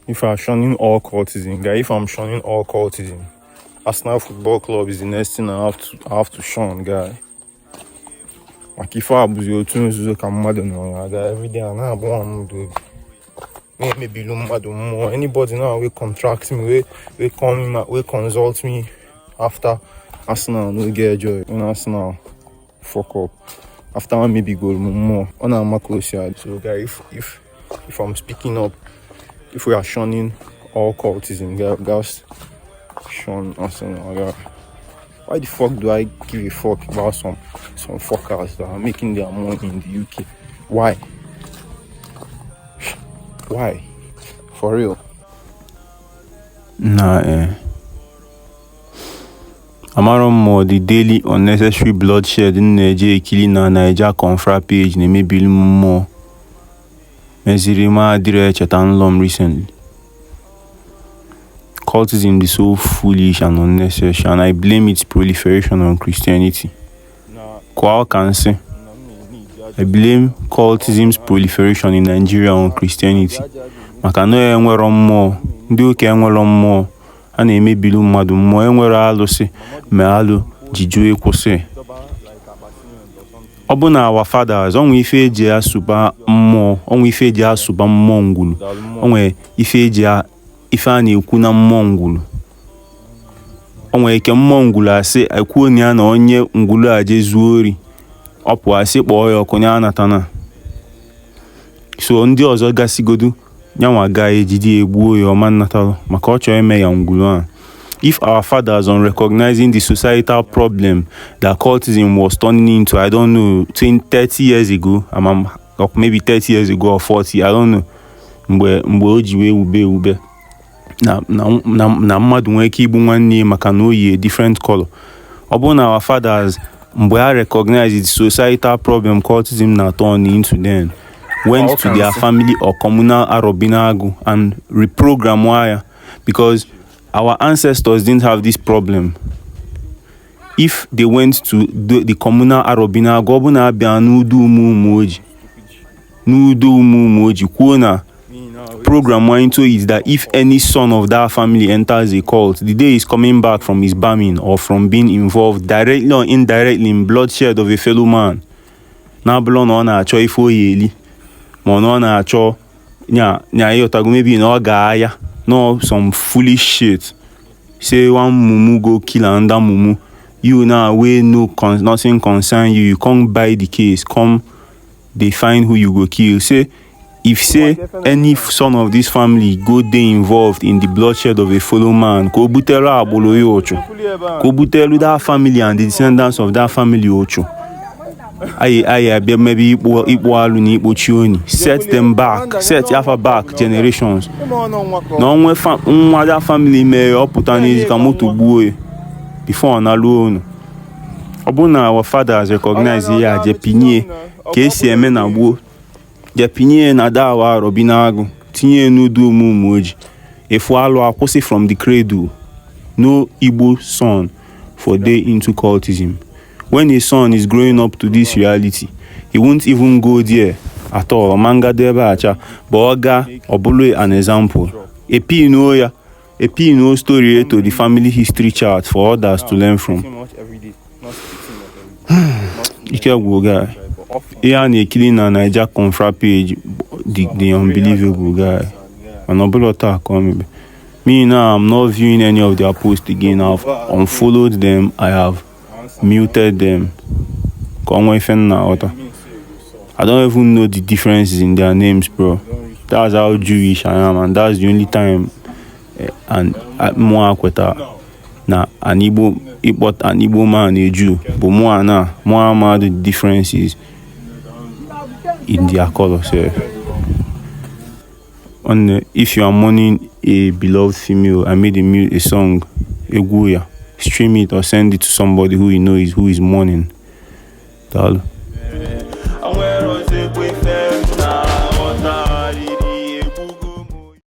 If I'm shunning all cultism, guy, if I'm shunning all cultism, Arsenal Football Club is the next thing I have to shun, guy. Like if I was your tunes, come mad on guy. Every day I want to do. Maybe more. Anybody now will contract me, will come, will consult me after Arsenal no get joy. When Arsenal fuck up, after one maybe goal more. On a macro side. So guy, if I'm speaking up, if we are shunning all cultism, guys, shun Arsenal, guy. Why the fuck do I give a fuck about some fuckers that are making their money in the UK? Why? Why? For real? Amara more the daily unnecessary bloodshed in Nigeria killing na Niger confra page ne maybe more. Mezirima dire chetanlom recently. Cultism is so foolish and unnecessary, and I blame its proliferation on Christianity. Kwa can say I blame cultism's proliferation in Nigeria on Christianity. Maka no enwero mmụọ, ndị oke enwero mmụọ, a na-eme bilu mmadụ mmụọ, enwere alụsị ma alụ jiju ekwụsị. Ọ bụ na our fathers, onwe ife eji asụba mmụọ, onwe ife eji asụba mmụọ ngwulu, onwe ife eji ife a na-ekwu na mmụọ ngwulu. Onwe ike mmụọ ngwulu asị ekwuo na ya na onye ngwulu a je zuo ori, ọ pụ asị kpọọ ya ọkụ ya anatana. So ndị ọzọ gasigodu nyanwa ga ejidi egbuo ya ọma natalụ maka ọ chọrọ eme ya ngwulu a. If our fathers on recognizing the societal problem that cultism was turning into, I don't know, 30 years ago, or maybe 30 years ago or 40, I don't know, mgbe o ji wee ube na mmadụ nwee ike igbu nwanne maka na o yi a different color. Ọ bụ na our fathers mgbe ha recognize the societal problem cultism na turn into, then went to their family or communal arobinagu and reprogram wire, because our ancestors didn't have this problem. If they went to the communal arobinagu, ọ bụ na abịa n'udo ụmụ oji kwuo na program into is that if any son of that family enters a cult, the day is coming back from his bamming or from being involved directly or indirectly in bloodshed of a fellow man. Na bụlọ na ọ na-achọ ife oyeli, ma ọ na-achọ nya yotago maybe na ọ ga-aya no some foolish shit. Say one mumu go kill another mumu, you now wey nothing concern you come buy the case, come they find who you go kill. Say if any son of this family go dey involved in the bloodshed of a fellow man, go butelu abolo ocho, go butelu that family and the descendants of that family ocho. Maybe set them back, set Yafa back generations. No one that family may put on his kamutu boy before on alone. Obuna our fathers recognize here Jepinye, KCM na bo. Jepinye na dawa robinago, tinye nudu mumoji. If walo akwụsị from the cradle, no Igbo son for day into cultism. When a son is growing up to this reality, he won't even go there at all. Manga deba acha, but oga obolo an example. A P story to the family history chart for others to learn from. Ike guy. Ian killing na Niger confra page, the unbelievable guy. And obolo ta come. Me now, I'm not viewing any of their posts again. I've unfollowed them. I have muted them. I don't even know the differences in their names, bro. That's how Jewish I am, and that's the only time and more akweta na an Igbo man a Jew, but more the differences in their color. If you are mourning a beloved female, I made a song, Eguya. Stream it or send it to somebody who you know who is mourning.